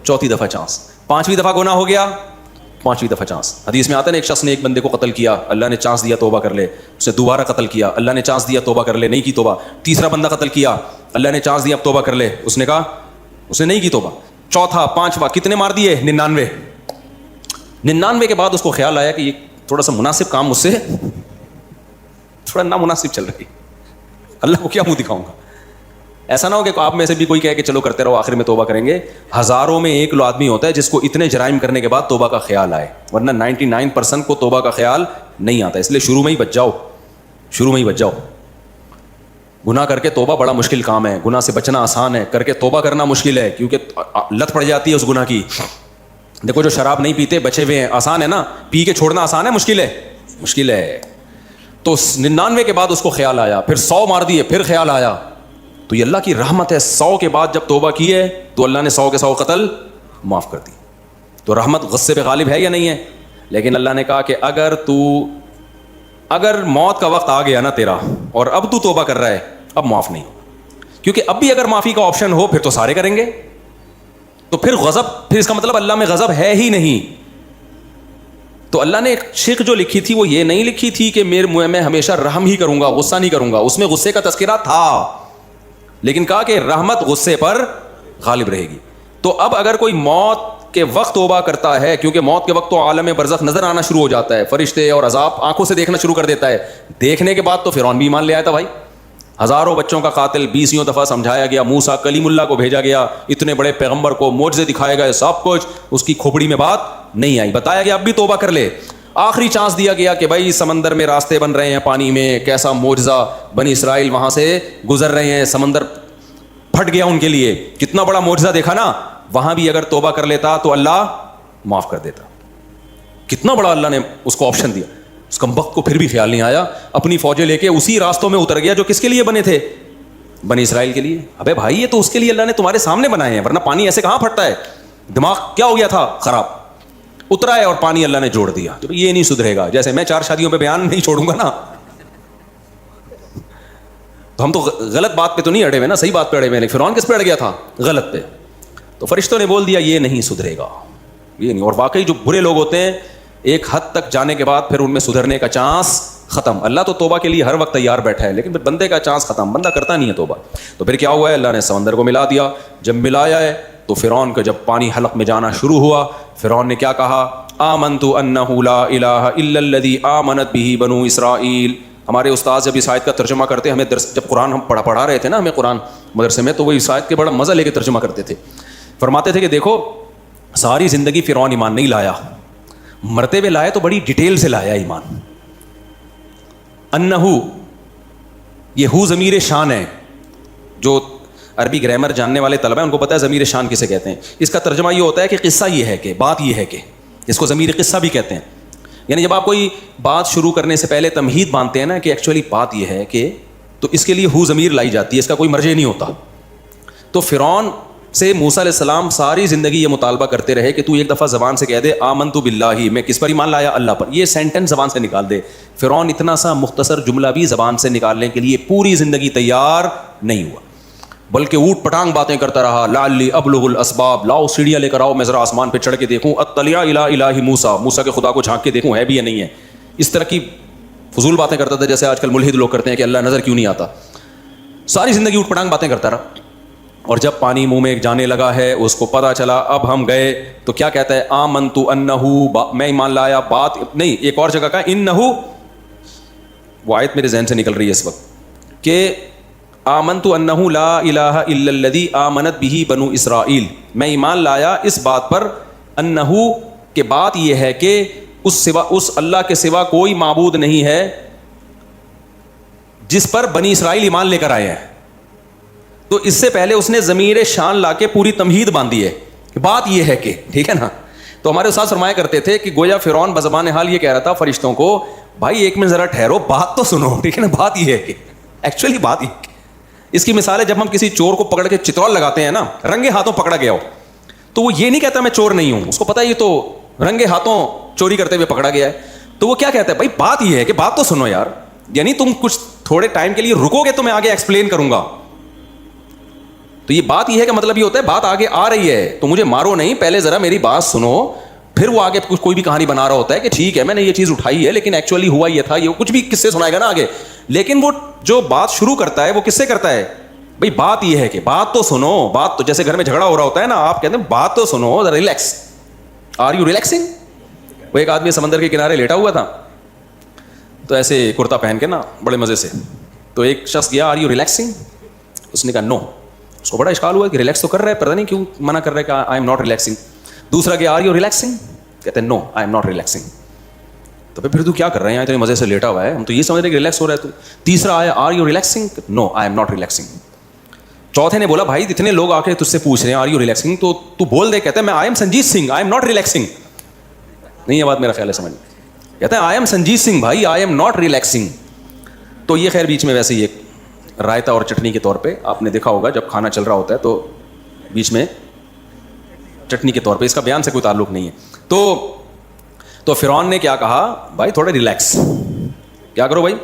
چوتھی دفعہ چانس. پانچویں دفعہ گناہ ہو گیا, پانچویں دفعہ چانس. حدیث میں آتا ہے نا, ایک شخص نے ایک بندے کو قتل کیا, اللہ نے چانس دیا توبہ کر لے. اس نے دوبارہ قتل کیا, اللہ نے چانس دیا توبہ کر لے, نہیں کی توبہ. تیسرا بندہ قتل کیا, اللہ نے چانس دیا اب توبہ کر لے, اس نے کہا, اس نے نہیں کی توبہ. چوتھا, پانچواں, کتنے مار دیے؟ 99. 99 کے بعد اس کو خیال آیا کہ یہ تھوڑا سا مناسب کام مجھ سے تھوڑا نامناسب چل رہی, اللہ کو کیا منہ دکھاؤں گا. ایسا نہ ہو کہ آپ میں سے بھی کوئی کہے کہ چلو کرتے رہو, آخر میں توبہ کریں گے. ہزاروں میں ایک آدمی ہوتا ہے جس کو اتنے جرائم کرنے کے بعد توبہ کا خیال آئے, ورنہ 99% کو توبہ کا خیال نہیں آتا. اس لیے شروع میں ہی بچ جاؤ, شروع میں ہی بچ جاؤ. گناہ کر کے توبہ بڑا مشکل کام ہے, گناہ سے بچنا آسان ہے, کر کے توبہ کرنا مشکل ہے, کیونکہ لت پڑ جاتی ہے اس گناہ کی. دیکھو جو شراب نہیں پیتے بچے ہوئے ہیں, آسان ہے نا, پی کے چھوڑنا آسان ہے, مشکل ہے, مشکل ہے. تو 99 کے بعد اس کو خیال آیا, پھر 100 مار دیے, پھر خیال آیا. تو یہ اللہ کی رحمت ہے, 100 کے بعد جب توبہ کی ہے تو اللہ نے 100 کے 100 قتل معاف کر دی. تو رحمت غصے پہ غالب ہے یا نہیں ہے؟ لیکن اللہ نے کہا کہ اگر موت کا وقت آ گیا نا تیرا اور اب تو توبہ کر رہا ہے, اب معاف نہیں, کیونکہ اب بھی اگر معافی کا آپشن ہو پھر تو سارے کریں گے. تو پھر غضب, پھر اس کا مطلب اللہ میں غضب ہے ہی نہیں. تو اللہ نے ایک شک جو لکھی تھی وہ یہ نہیں لکھی تھی کہ میں ہمیشہ رحم ہی کروں گا, غصہ نہیں کروں گا. اس میں غصے کا تذکرہ تھا, لیکن کہا کہ رحمت غصے پر غالب رہے گی. تو اب اگر کوئی موت کے وقت توبہ کرتا ہے, کیونکہ موت کے وقت تو عالم برزخ نظر آنا شروع ہو جاتا ہے, فرشتے اور عذاب آنکھوں سے دیکھنا شروع کر دیتا ہے. دیکھنے کے بعد تو فرعون بھی ایمان لے آیا تھا بھائی. ہزاروں بچوں کا قاتل 20 دفعہ سمجھایا گیا, موسیٰ کلیم اللہ کو بھیجا گیا, اتنے بڑے پیغمبر کو معجزے دکھائے گئے, سب کچھ, اس کی کھوپڑی میں بات نہیں آئی. بتایا گیا اب بھی توبہ کر لے. آخری چانس دیا گیا کہ بھائی سمندر میں راستے بن رہے ہیں پانی میں, کیسا معجزہ, بنی اسرائیل وہاں سے گزر رہے ہیں, سمندر پھٹ گیا ان کے لیے, کتنا بڑا معجزہ دیکھا نا. وہاں بھی اگر توبہ کر لیتا تو اللہ معاف کر دیتا. کتنا بڑا اللہ نے اس کو آپشن دیا. اس کمبخت کو پھر بھی خیال نہیں آیا, اپنی فوجیں لے کے اسی راستوں میں اتر گیا جو کس کے لیے بنے تھے, بنی اسرائیل کے لیے. ابے بھائی یہ تو اس کے لیے اللہ نے تمہارے سامنے بنائے ہیں, ورنہ پانی ایسے کہاں پھٹتا ہے. دماغ کیا ہو گیا تھا خراب, اترا ہے اور پانی اللہ نے جوڑ دیا. یہ نہیں سدھرے گا. جیسے میں 4 شادیوں پہ بیان نہیں چھوڑوں گا نا, تو ہم تو غلط بات پہ تو نہیں اڑے ہوئے نا, صحیح بات پہ اڑے ہوئے. لیکن فرعون کس پہ اڑ گیا تھا؟ غلط پہ. تو فرشتوں نے بول دیا یہ نہیں سدھرے گا, یہ نہیں. اور واقعی جو برے لوگ ہوتے ہیں ایک حد تک جانے کے بعد پھر ان میں سدھرنے کا چانس ختم. اللہ تو توبہ کے لیے ہر وقت تیار بیٹھا ہے, لیکن پھر بندے کا چانس ختم, بندہ کرتا نہیں ہے توبہ. تو پھر کیا ہوا ہے, اللہ نے سمندر کو ملا دیا. جب ملایا ہے تو فرعون کا جب پانی حلق میں جانا شروع ہوا, فرعون نے کیا کہا, آمنت انہ لا الہ الا الذی آمنت بہ بنو اسرائیل. ہمارے استاد جب اس آیت کا ترجمہ کرتے, ہمیں جب قرآن ہم پڑھا رہے تھے نا ہمیں قرآن مدرسے میں, تو وہ اس آیت کے بڑا مزہ لے کے ترجمہ کرتے تھے. فرماتے تھے کہ دیکھو ساری زندگی فرعون ایمان نہیں لایا, مرتے ہوئے لایا تو بڑی ڈیٹیل سے لایا ایمان. انہو, یہ ہو ضمیر شان ہے. جو عربی گرامر جاننے والے طلبہ ہیں ان کو پتہ ہے ضمیر شان کسے کہتے ہیں. اس کا ترجمہ یہ ہوتا ہے کہ قصہ یہ ہے کہ, بات یہ ہے کہ, اس کو ضمیر قصہ بھی کہتے ہیں. یعنی جب آپ کوئی بات شروع کرنے سے پہلے تمہید باندھتے ہیں نا کہ ایکچولی بات یہ ہے کہ, تو اس کے لیے ہو ضمیر لائی جاتی ہے, اس کا کوئی مرجع نہیں ہوتا. تو فرعون سے موسیٰ علیہ السلام ساری زندگی یہ مطالبہ کرتے رہے کہ تو ایک دفعہ زبان سے کہہ دے آمنت باللہ, میں کس پر ایمان لایا, اللہ پر. یہ سینٹنس زبان سے نکال دے. فرعون اتنا سا مختصر جملہ بھی زبان سے نکالنے کے لیے پوری زندگی تیار نہیں ہوا, بلکہ اوٹ پٹانگ باتیں کرتا رہا. لعلی ابلغ الاسباب, لاؤ سیڑھیاں لے کر آؤ, میں ذرا آسمان پہ چڑھ کے دیکھوں. اطلع الی الہ موسیٰ, موسیٰ کے خدا کو جھانک کے دیکھوں ہے بھی یا نہیں ہے. اس طرح کی فضول باتیں کرتا تھا جیسے آج کل ملحد لوگ کرتے ہیں کہ اللہ نظر کیوں نہیں آتا. ساری زندگی اوٹ پٹانگ باتیں کرتا رہا, اور جب پانی منہ میں جانے لگا ہے, اس کو پتہ چلا اب ہم گئے, تو کیا کہتا ہے, آمنت انہ, میں ایمان لایا. بات نہیں, ایک اور جگہ کا انہ, وہ آیت میرے ذہن سے نکل رہی ہے اس وقت, کہ آمنت انہ لا الہ الا الذی آمنت بہ بنو اسرائیل, میں ایمان لایا اس بات پر, انہ کہ بات یہ ہے کہ اس اللہ کے سوا کوئی معبود نہیں ہے جس پر بنی اسرائیل ایمان لے کر آئے ہیں. تو اس سے پہلے اس نے ضمیر شان لا کے پوری تمہید باندھی ہے کہ بات یہ ہے کہ, ٹھیک ہے نا. تو ہمارے استاد فرمایا کرتے تھے کہ گویا فرعون بزبان حال یہ کہہ رہا تھا فرشتوں کو, بھائی ایک منٹ ذرا ٹھہرو, بات تو سنو, ٹھیک ہے نا. بات یہ ہے کہ ایکچولی بات یہ ہے. اس کی مثال ہے جب ہم کسی چور کو پکڑ کے چترول لگاتے ہیں نا, رنگے ہاتھوں پکڑا گیا ہو, تو وہ یہ نہیں کہتا میں چور نہیں ہوں, اس کو پتا ہے یہ تو رنگے ہاتھوں چوری کرتے ہوئے پکڑا گیا ہے. تو وہ کیا کہتا ہے, بھائی بات یہ ہے کہ بات تو سنو یار, یعنی تم کچھ تھوڑے ٹائم کے لیے رکو گے تو میں آگے ایکسپلین کروں گا. تو یہ بات یہ ہے کہ مطلب یہ ہوتا ہے بات آگے آ رہی ہے تو مجھے مارو نہیں, پہلے ذرا میری بات سنو. پھر وہ آگے کوئی بھی کہانی بنا رہا ہوتا ہے کہ ٹھیک ہے میں نے یہ چیز اٹھائی ہے لیکن ایکچولی ہوا یہ تھا, یہ کچھ بھی کس سے سنائے گا نا آگے. لیکن وہ جو بات شروع کرتا ہے وہ کس سے کرتا ہے, بھائی بات یہ ہے کہ بات تو سنو. بات تو جیسے گھر میں جھگڑا ہو رہا ہوتا ہے نا, آپ کہتے ہیں بات تو سنو, ریلیکس. Are you relaxing. وہ ایک آدمی سمندر کے کنارے لیٹا ہوا تھا, تو ایسے کرتا پہن کے نا بڑے مزے سے, تو ایک شخص گیا, آر یو ریلیکسنگ. اس نے کہا نو. اس کو بڑا اشکال ہوا کہ ریلیکس تو کر رہا ہے, پتہ نہیں کیوں منع کر رہا ہے کہ آئی ایم ناٹ ریلیکسنگ. دوسرا گیا, آر یو ریلیکسنگ. کہتے ہیں نو آئی ایم ناٹ ریلیکسنگ. تو پھر تو کیا کر رہے ہیں, اتنے مزے سے لیٹا ہوا ہے, ہم تو یہ سمجھ رہے کہ ریلیکس ہو رہا ہے تو. تیسرا آیا, are you relaxing. No I am not relaxing. چوتھے نے بولا, بھائی اتنے لوگ آ کے تجھ سے پوچھ رہے ہیں آر یو ریلیکسنگ, تو تو بول دے. کہتے ہیں میں I am Sanjeet Singh, I am not relaxing. نہیں یہ بات میرا خیال ہے سمجھ. کہتے ہیں آئی ایم سنجیت سنگھ بھائی, آئی ایم ناٹ ریلیکسنگ. تو یہ خیر بیچ میں ویسے ہی ایک رائتا اور چٹنی کے طور پہ آپ نے دیکھا ہوگا جب کھانا چل رہا ہوتا ہے تو بیچ میں چٹنی کے طور پہ, اس کا بیان سے کوئی تعلق نہیں ہے. تو فرعون نے کیا کہا, بھائی تھوڑا ریلیکس. کیا کرو بھائی,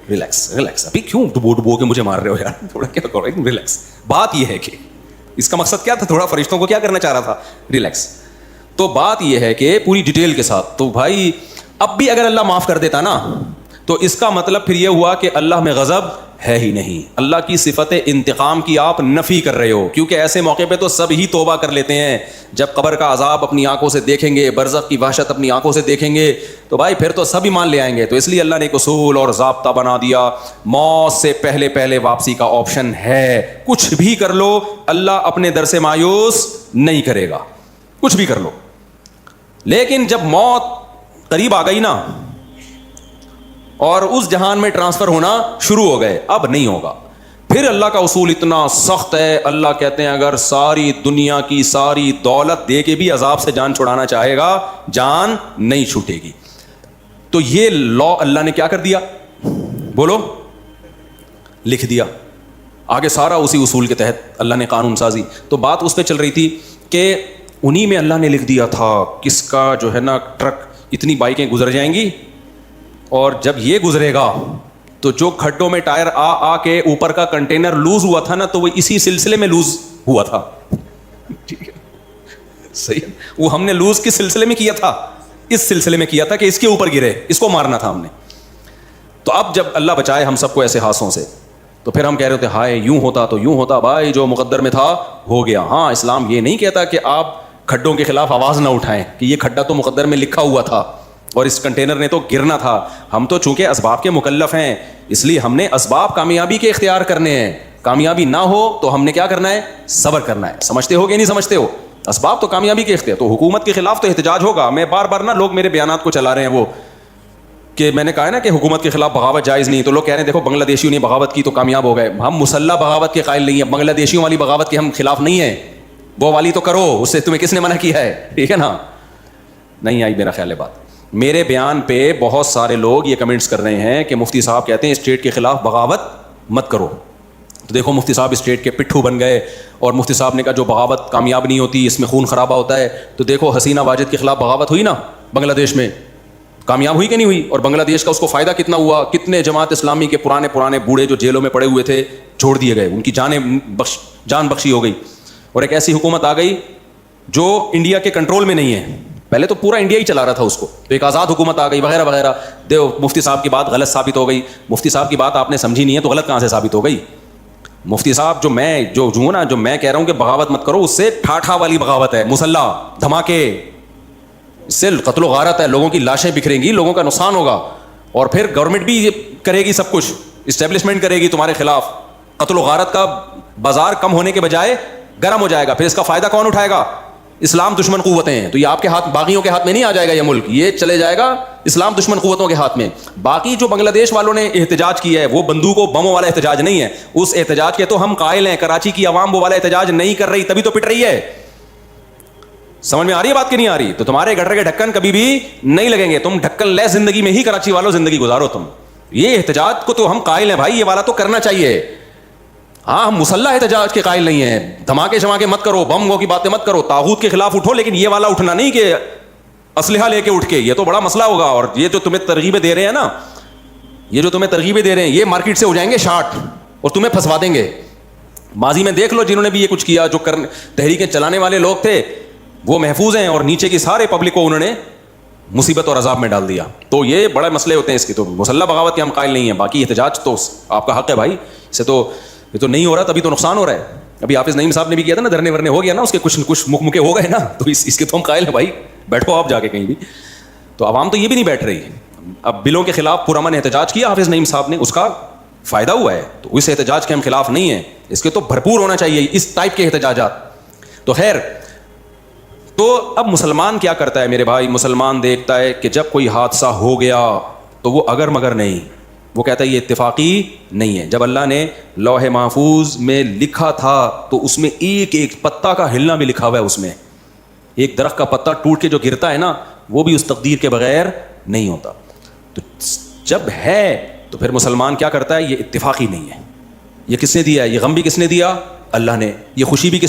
ریلیکس. ریلیکس. ابھی کیوں ڈبو کے مجھے مار رہے ہو یار, تھوڑا کیا کرو ریلیکس. بات یہ ہے کہ اس کا مقصد کیا تھا, تھوڑا فرشتوں کو کیا کرنا چاہ رہا تھا, ریلیکس. تو بات یہ ہے کہ پوری ڈیٹیل کے ساتھ, تو بھائی اب بھی اگر اللہ معاف کر دیتا نا تو اس کا مطلب پھر یہ ہوا کہ اللہ میں غضب ہے ہی نہیں. اللہ کی صفت انتقام کی آپ نفی کر رہے ہو, کیونکہ ایسے موقع پہ تو سب ہی توبہ کر لیتے ہیں. جب قبر کا عذاب اپنی آنکھوں سے دیکھیں گے, برزخ کی وحشت اپنی آنکھوں سے دیکھیں گے, تو بھائی پھر تو سب ایمان لے آئیں گے. تو اس لیے اللہ نے ایک اصول اور ضابطہ بنا دیا, موت سے پہلے واپسی کا آپشن ہے. کچھ بھی کر لو, اللہ اپنے در سے مایوس نہیں کرے گا, کچھ بھی کر لو. لیکن جب موت قریب آ گئی نا اور اس جہان میں ٹرانسفر ہونا شروع ہو گئے, اب نہیں ہوگا. پھر اللہ کا اصول اتنا سخت ہے, اللہ کہتے ہیں اگر ساری دنیا کی ساری دولت دے کے بھی عذاب سے جان چھڑانا چاہے گا, جان نہیں چھوٹے گی. تو یہ لا اللہ نے کیا کر دیا, بولو, لکھ دیا. آگے سارا اسی اصول کے تحت اللہ نے قانون سازی. تو بات اس پہ چل رہی تھی کہ انہی میں اللہ نے لکھ دیا تھا کس کا جو ہے نا ٹرک, اتنی بائکیں گزر جائیں گی, اور جب یہ گزرے گا تو جو کھڈوں میں ٹائر آ کے اوپر کا کنٹینر لوز ہوا تھا نا, تو وہ اسی سلسلے میں لوز ہوا تھا. ٹھیک ہے, صحیح. وہ ہم نے لوز کس سلسلے میں کیا تھا, اس سلسلے میں کیا تھا کہ اس کے اوپر گرے, اس کو مارنا تھا ہم نے. تو اب جب اللہ بچائے ہم سب کو ایسے حادثوں سے, تو پھر ہم کہہ رہے تھے ہائے یوں ہوتا تو یوں ہوتا. بھائی جو مقدر میں تھا ہو گیا. ہاں اسلام یہ نہیں کہتا کہ آپ کھڈوں کے خلاف آواز نہ اٹھائیں کہ یہ کھڈا تو مقدر میں لکھا ہوا تھا اور اس کنٹینر نے تو گرنا تھا. ہم تو چونکہ اسباب کے مکلف ہیں, اس لیے ہم نے اسباب کامیابی کے اختیار کرنے ہیں. کامیابی نہ ہو تو ہم نے کیا کرنا ہے, صبر کرنا ہے. سمجھتے ہو کہ نہیں سمجھتے ہو, اسباب تو کامیابی کے اختیار. تو حکومت کے خلاف تو احتجاج ہوگا. میں بار بار نا لوگ میرے بیانات کو چلا رہے ہیں وہ کہ میں نے کہا ہے نا کہ حکومت کے خلاف بغاوت جائز نہیں, تو لوگ کہہ رہے ہیں دیکھو بنگلہ دیشیوں نے بغاوت کی تو کامیاب ہو گئے. ہم مسلح بغاوت کے قائل نہیں ہیں, بنگلہ دیشیوں والی بغاوت کے ہم خلاف نہیں ہیں. وہ والی تو کرو, اس سے تمہیں کس نے منع کیا ہے, ٹھیک ہے نا. نہیں آئی میرا خیال ہے بات. میرے بیان پہ بہت سارے لوگ یہ کمنٹس کر رہے ہیں کہ مفتی صاحب کہتے ہیں اسٹیٹ کے خلاف بغاوت مت کرو. تو دیکھو مفتی صاحب اسٹیٹ کے پٹھو بن گئے, اور مفتی صاحب نے کہا جو بغاوت کامیاب نہیں ہوتی اس میں خون خرابہ ہوتا ہے. تو دیکھو حسینہ واجد کے خلاف بغاوت ہوئی نا بنگلہ دیش میں, کامیاب ہوئی کہ نہیں ہوئی؟ اور بنگلہ دیش کا اس کو فائدہ کتنا ہوا؟ کتنے جماعت اسلامی کے پرانے بوڑھے جو جیلوں میں پڑے ہوئے تھے چھوڑ دیے گئے, ان کی جان بخشی ہو گئی, اور ایک ایسی حکومت آ گئی جو انڈیا کے کنٹرول میں نہیں ہے. پہلے تو پورا انڈیا ہی چلا رہا تھا اس کو, تو ایک آزاد حکومت آ گئی وغیرہ وغیرہ. دیو مفتی صاحب کی بات غلط ثابت ہو گئی. مفتی صاحب کی بات آپ نے سمجھی نہیں ہے تو غلط کہاں سے ثابت ہو گئی؟ مفتی صاحب جو میں کہہ رہا ہوں کہ بغاوت مت کرو, اس سے ٹھاٹھا والی بغاوت ہے, مسلح دھماکے, اس سے قتل و غارت ہے, لوگوں کی لاشیں بکھریں گی, لوگوں کا نقصان ہوگا, اور پھر گورنمنٹ بھی کرے گی سب کچھ, اسٹیبلشمنٹ کرے گی تمہارے خلاف. قتل و غارت کا بازار کم ہونے کے بجائے گرم ہو جائے گا. پھر اس کا فائدہ کون اٹھائے گا؟ اسلام دشمن قوتیں ہیں. تو یہ آپ کے ہاتھ, باغیوں کے ہاتھ میں نہیں آ جائے گا یہ ملک, یہ چلے جائے گا اسلام دشمن قوتوں کے ہاتھ میں. باقی جو بنگلہ دیش والوں نے احتجاج کیا ہے وہ بندوق و بموں والا احتجاج نہیں ہے. اس احتجاج کے تو ہم قائل ہیں. کراچی کی عوام وہ والا احتجاج نہیں کر رہی, تبھی تو پٹ رہی ہے. سمجھ میں آ رہی ہے بات کہ نہیں آ رہی؟ تو تمہارے گٹر کے ڈھکن کبھی بھی نہیں لگیں گے. تم ڈھکن لے زندگی میں ہی کراچی والوں زندگی گزارو. تم یہ احتجاج کو تو ہم قائل ہیں بھائی, یہ والا تو کرنا چاہیے. ہاں ہم مسلح احتجاج کے قائل نہیں ہیں. دھماکے شماکے مت کرو, بموں کی باتیں مت کرو, طاغوت کے خلاف اٹھو, لیکن یہ والا اٹھنا نہیں کہ اسلحہ لے کے اٹھ کے, یہ تو بڑا مسئلہ ہوگا. اور یہ جو تمہیں ترغیبیں دے رہے ہیں نا, یہ مارکیٹ سے ہو جائیں گے شارٹ اور تمہیں پھنسوا دیں گے. ماضی میں دیکھ لو جنہوں نے بھی یہ کچھ کیا, جو تحریکیں چلانے والے لوگ تھے وہ محفوظ ہیں, اور نیچے کی سارے پبلک کو انہوں نے مصیبت اور عذاب میں ڈال دیا. تو یہ بڑے مسئلے ہوتے ہیں اس کی. تو مسلح بغاوت کے ہم قائل نہیں ہیں. باقی احتجاج تو آپ کا حق ہے بھائی, اسے تو یہ تو نہیں ہو رہا تبھی تو نقصان ہو رہا ہے. ابھی حافظ نعیم صاحب نے بھی کیا تھا نا, دھرنے ورنے ہو گیا نا, اس کے کچھ مکے ہو گئے نا, تو اس کے تو ہم قائل ہیں بھائی, بیٹھو آپ جا کے کہیں بھی. تو عوام تو یہ بھی نہیں بیٹھ رہی. اب بلوں کے خلاف پرامن احتجاج کیا حافظ نعیم صاحب نے, اس کا فائدہ ہوا ہے, تو اس احتجاج کے ہم خلاف نہیں ہیں. اس کے تو بھرپور ہونا چاہیے اس ٹائپ کے احتجاجات. تو خیر, تو اب مسلمان کیا کرتا ہے میرے بھائی؟ مسلمان دیکھتا ہے کہ جب کوئی حادثہ ہو گیا تو وہ اگر مگر نہیں, وہ کہتا ہے یہ اتفاقی نہیں ہے. جب اللہ نے لوح محفوظ میں لکھا تھا تو اس میں ایک ایک پتا کا ہلنا بھی لکھا ہوا ہے. اس میں ایک درخت کا پتا ٹوٹ کے جو گرتا ہے نا, وہ بھی اس تقدیر کے بغیر نہیں ہوتا. تو جب ہے تو پھر مسلمان کیا کرتا ہے؟ یہ اتفاقی نہیں ہے. یہ کس نے دیا ہے؟ یہ غم بھی کس نے دیا؟ اللہ نے. یہ خوشی بھی کس